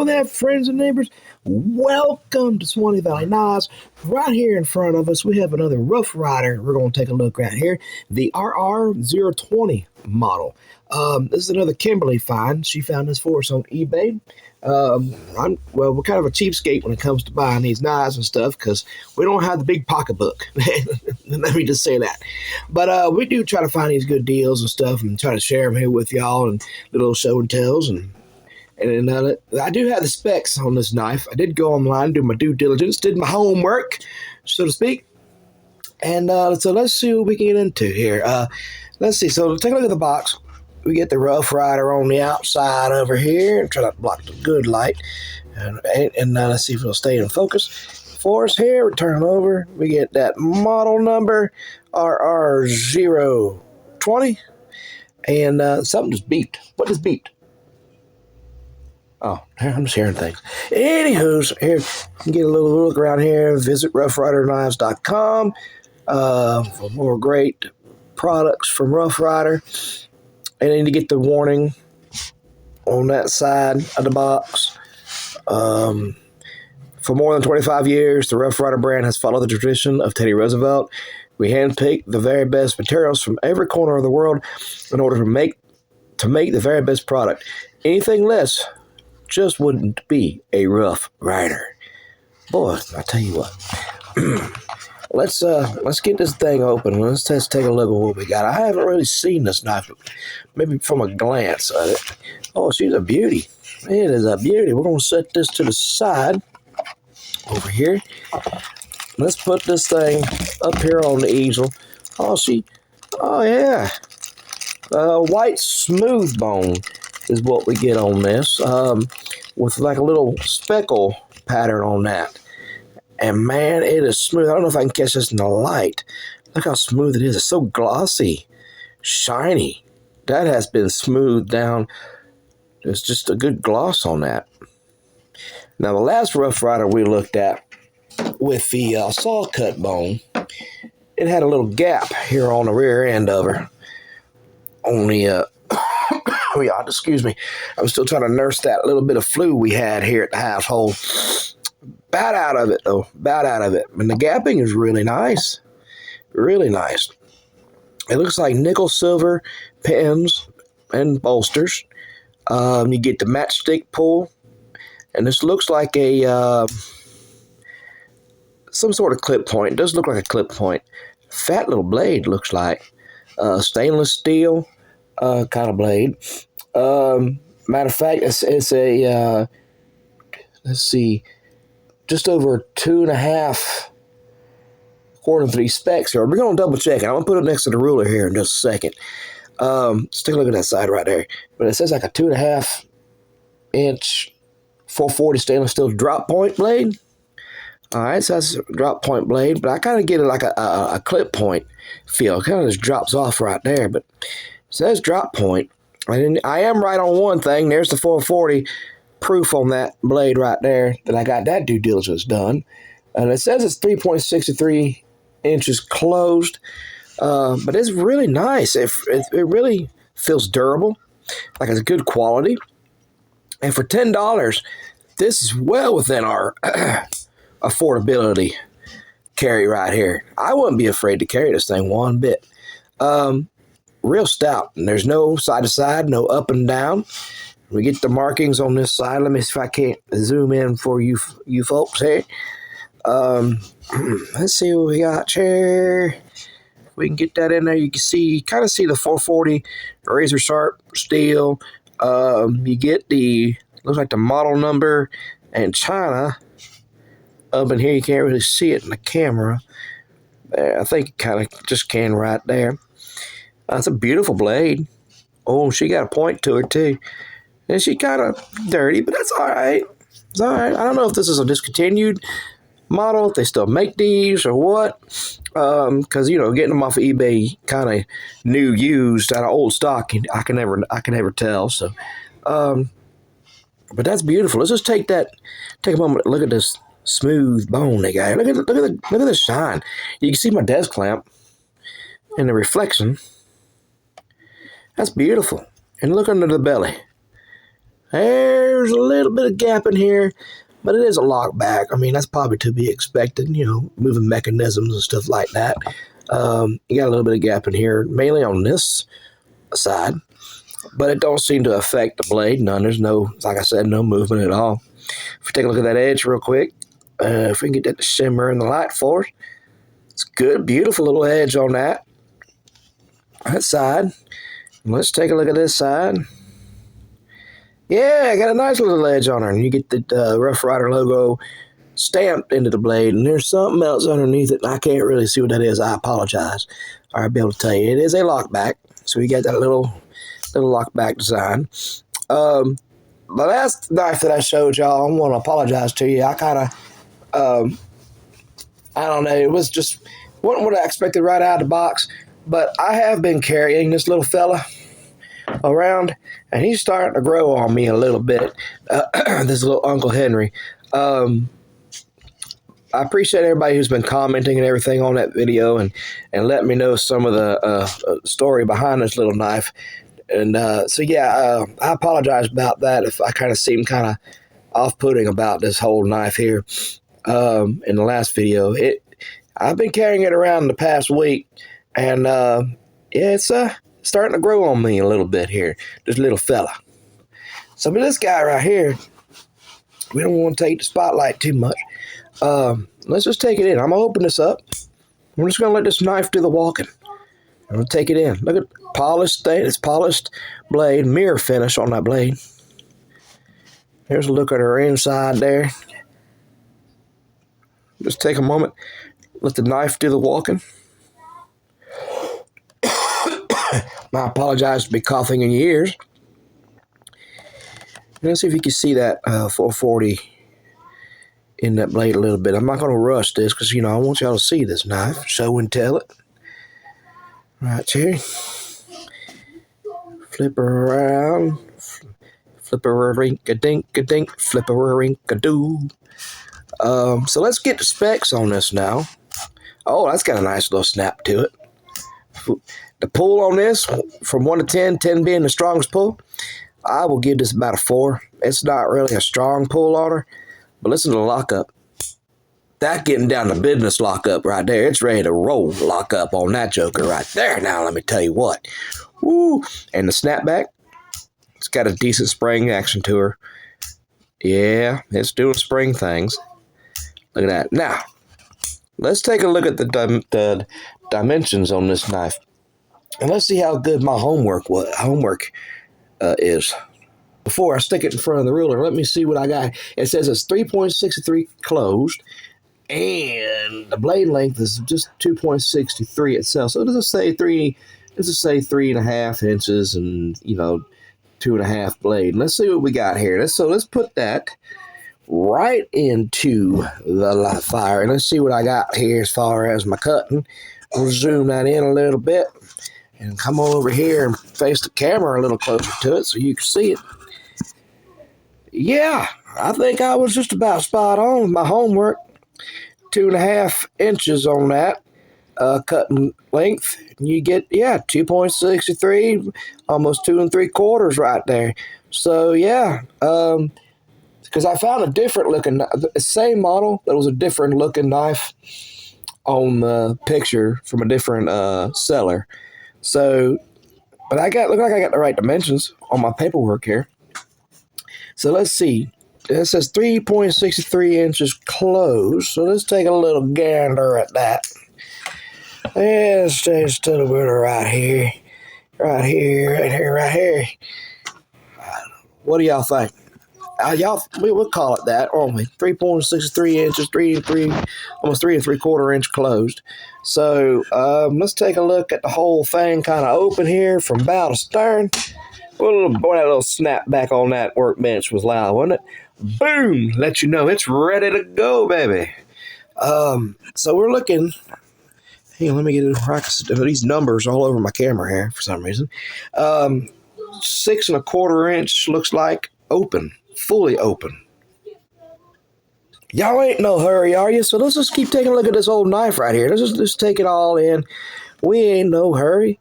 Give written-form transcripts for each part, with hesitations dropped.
on there, friends and neighbors. Welcome to Swanee Valley Knives. Right here in front of us, we have another Rough Rider. We're going to take a look right here. The RR020 model. This is another Kimberly find. She found this for us on eBay. We're kind of a cheapskate when it comes to buying these knives and stuff because we don't have the big pocketbook. Let me just say that. But we do try to find these good deals and stuff and try to share them here with y'all and little show and tells. And I do have the specs on this knife. I did go online, do my due diligence, did my homework, so to speak. And so let's see what we can get into here. Let's see. So take a look at the box. We get the Rough Rider on the outside over here and try to block the good light. And let's see if it'll stay in focus for us here. We turn it over. We get that model number, RR020. And something just beeped. What just beeped? Oh, I'm just hearing things. Anywho's, here, you can get a little look around here. Visit roughriderknives.com for more great products from Rough Rider. And then you get the warning on that side of the box. For more than 25 years, the Rough Rider brand has followed the tradition of Teddy Roosevelt. We handpick the very best materials from every corner of the world in order to make the very best product. Anything less just wouldn't be a Rough Rider. Boy, I tell you what. Let's get this thing open. Let's just take a look at what we got. I haven't really seen this knife, maybe from a glance at it. Oh, she's a beauty. It is a beauty. We're going to set this to the side over here. Let's put this thing up here on the easel. Oh yeah. White smooth bone is what we get on this, with like a little speckle pattern on that. And man, it is smooth. I don't know if I can catch this in the light. Look how smooth it is. It's so glossy, shiny. That has been smoothed down. There's just a good gloss on that. Now, the last Rough Rider we looked at with the saw cut bone, it had a little gap here on the rear end of her. Only, excuse me. I'm still trying to nurse that little bit of flu we had here at the household. About out of it, though. About out of it. And the gapping is really nice. Really nice. It looks like nickel silver pins and bolsters. You get the matchstick pull. And this looks like a some sort of clip point. It does look like a clip point. Fat little blade, looks like. Stainless steel kind of blade. Matter of fact, it's a, let's see, just over 2.5, according to these specs here. We're going to double check it. I'm going to put it next to the ruler here in just a second. Let's take a look at that side right there. But it says like a 2.5 inch 440 stainless steel drop point blade. All right, so that's a drop point blade, but I kind of get it like a clip point feel. It kind of just drops off right there, but it says drop point. And I am right on one thing. There's the 440 proof on that blade right there that I got that due diligence done. And it says it's 3.63 inches closed, but it's really nice. It really feels durable, like it's good quality. And for $10, this is well within our affordability carry right here. I wouldn't be afraid to carry this thing one bit. Real stout, and there's no side to side, no up and down. We get the markings on this side. Let me see if I can't zoom in for you folks here. Let's see what we got here. If we can get that in there, you can see, kind of see the 440 razor sharp steel. You get the, looks like the model number and China up in here. You can't really see it in the camera. There, I think you kind of just can right there. That's a beautiful blade. Oh, she got a point to her too. And she kind of dirty, but that's all right. It's all right. I don't know if this is a discontinued model, if they still make these or what. Because, you know, getting them off of eBay kind of new, used, out of old stock, I can never tell. So, but that's beautiful. Let's just take a moment to look at this smooth bone they got. Look at the shine. You can see my desk clamp and the reflection. That's beautiful. And look under the belly. There's a little bit of gap in here, but it is a lockback. I mean, that's probably to be expected, moving mechanisms and stuff like that. You got a little bit of gap in here, mainly on this side, but it don't seem to affect the blade. None. There's no, like I said, no movement at all. If we take a look at that edge real quick, if we can get that to shimmer in the light for us, it's good, beautiful little edge on that side. Let's take a look at this side. Yeah, I got a nice little edge on her, and you get the Rough Rider logo stamped into the blade, and there's something else underneath it, and I can't really see what that is. I apologize. I'll be able to tell you. It is a lockback, so we got that little lockback design. The last knife that I showed y'all, I want to apologize to you. I kind of, I don't know, it was just wasn't what I expected right out of the box, but I have been carrying this little fella around, and he's starting to grow on me a little bit. This little Uncle Henry. I appreciate everybody who's been commenting and everything on that video and letting me know some of the story behind this little knife. And so, yeah, I apologize about that if I kind of seem kind of off-putting about this whole knife here in the last video. I've been carrying it around the past week, and yeah, it's starting to grow on me a little bit here, this little fella. So, but this guy right here, we don't want to take the spotlight too much. Let's just take it in. I'm going to open this up. I'm just going to let this knife do the walking. I'm going to take it in. Look at it's polished blade, mirror finish on that blade. Here's a look at her inside there. Just take a moment. Let the knife do the walking. I apologize to be coughing in your ears. Let's see if you can see that 440 in that blade a little bit. I'm not going to rush this because, I want y'all to see this knife. Show and tell it. Right here. Flip her around. Flip her a rink a dink a dink. Flip her a rink a doo. So let's get the specs on this now. Oh, that's got a nice little snap to it. The pull on this, from 1 to 10, 10 being the strongest pull, I will give this about a 4. It's not really a strong pull on her, but listen to the lockup. That getting down to business lockup right there. It's ready to roll lockup on that joker right there. Now, let me tell you what. Woo! And the snapback, it's got a decent spring action to her. Yeah, it's doing spring things. Look at that. Now, let's take a look at the dimensions on this knife. And let's see how good my homework is. Before I stick it in front of the ruler, let me see what I got. It says it's 3.63 closed, and the blade length is just 2.63 itself. So let's just say 3.5 inches and 2.5 blade. Let's see what we got here. Let's put that right into the live fire, and let's see what I got here as far as my cutting. We'll zoom that in a little bit and come over here and face the camera a little closer to it so you can see it. Yeah, I think I was just about spot on with my homework. 2.5 inches on that cutting length. You get, 2.63, almost 2 3/4 right there. So, yeah, because I found a different looking, the same model, but it was a different looking knife on the picture from a different seller. So, but look like I got the right dimensions on my paperwork here. So let's see. It says 3.63 inches closed. So let's take a little gander at that. Let's just a little bit right here. Right here. What do y'all think? We'll call it that, won't we? 3.63 inches, almost 3 3/4 inch closed. So let's take a look at the whole thing kind of open here from bow to stern. Boy, that little snap back on that workbench was loud, wasn't it? Boom! Let you know it's ready to go, baby. So we're looking. Hey, let me get it right. These numbers all over my camera here for some reason. 6 1/4 inch looks like open, fully open. Y'all ain't no hurry, are you? So let's just keep taking a look at this old knife right here. Let's just take it all in. We ain't no hurry.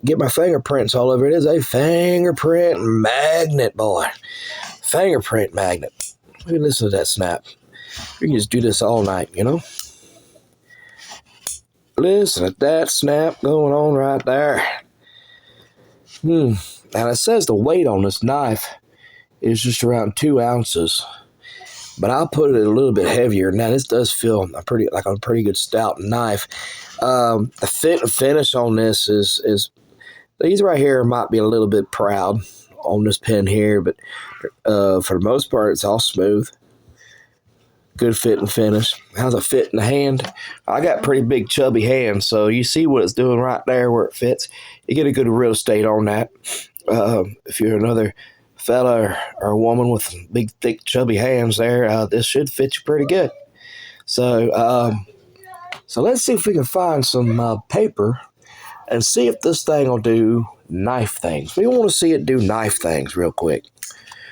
get my fingerprints all over it. It is a fingerprint magnet, boy. Fingerprint magnet. Look at listen to that snap. We can just do this all night, you know? Listen to that snap going on right there. Now it says the weight on this knife is just around 2 ounces. But I'll put it a little bit heavier. Now this does feel a pretty good stout knife. The fit and finish on this is these right here might be a little bit proud on this pen here, but for the most part it's all smooth. Good fit and finish. How's it fit in the hand? I got pretty big chubby hands, so you see what it's doing right there where it fits. You get a good real estate on that. If you're another fella or a woman with big, thick, chubby hands there, this should fit you pretty good. So let's see if we can find some paper and see if this thing will do knife things. We want to see it do knife things real quick.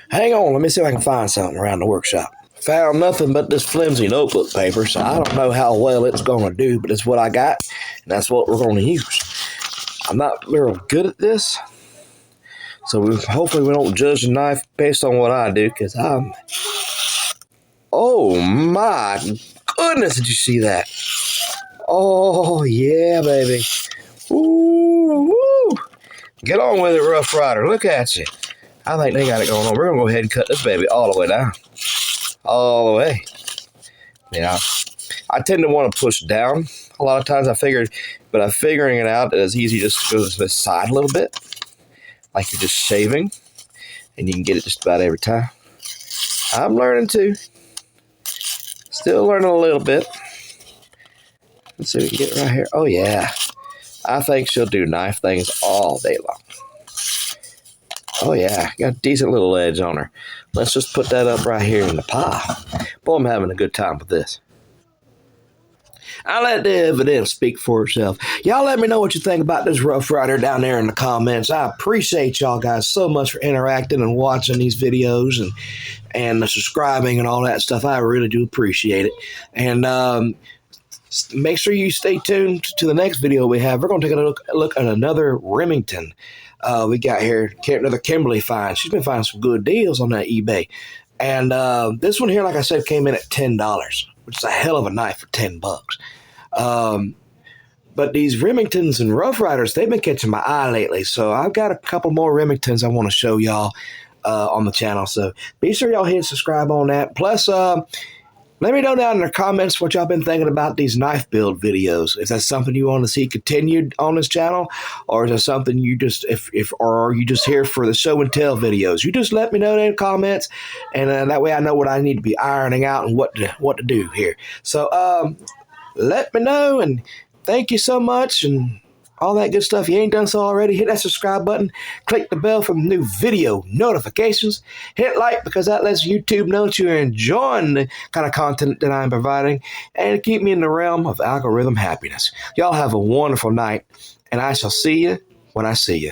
Hang on, let me see if I can find something around the workshop. Found nothing but this flimsy notebook paper, so I don't know how well it's going to do, but it's what I got, and that's what we're going to use. I'm not real good at this, so hopefully we don't judge the knife based on what I do, because I'm... Oh, my goodness, did you see that? Oh, yeah, baby. Ooh, woo. Get on with it, Rough Ryder. Look at you. I think they got it going on. We're going to go ahead and cut this baby all the way down. All the way. Yeah, I tend to want to push down a lot of times. But I'm figuring it out that it's easy just to go to the side a little bit, like you're just shaving, and you can get it just about every time. I'm learning too. Still learning a little bit. Let's see if we can get it right here. Oh yeah, I think she'll do knife things all day long. Oh yeah, got a decent little edge on her. Let's just put that up right here in the pile. Boy, I'm having a good time with this. I'll let the evidence speak for itself. Y'all let me know what you think about this Rough Ryder down there in the comments. I appreciate y'all guys so much for interacting and watching these videos and subscribing and all that stuff. I really do appreciate it. And make sure you stay tuned to the next video we have. We're going to take a look at another Remington. We got here another Kimberly find. She's been finding some good deals on that eBay. And this one here, like I said, came in at $10, which is a hell of a knife for $10. But these Remingtons and Rough Ryders, they've been catching my eye lately. So I've got a couple more Remingtons I want to show y'all on the channel. So be sure y'all hit subscribe on that. Plus, let me know down in the comments what y'all been thinking about these knife build videos. Is that something you want to see continued on this channel, or is that something you just or are you just here for the show and tell videos? You just let me know in the comments, and that way I know what I need to be ironing out and what to do here. So let me know, and thank you so much and all that good stuff. If you ain't done so already, hit that subscribe button, click the bell for new video notifications, hit like because that lets YouTube know that you're enjoying the kind of content that I'm providing, and keep me in the realm of algorithm happiness. Y'all have a wonderful night, and I shall see you when I see you.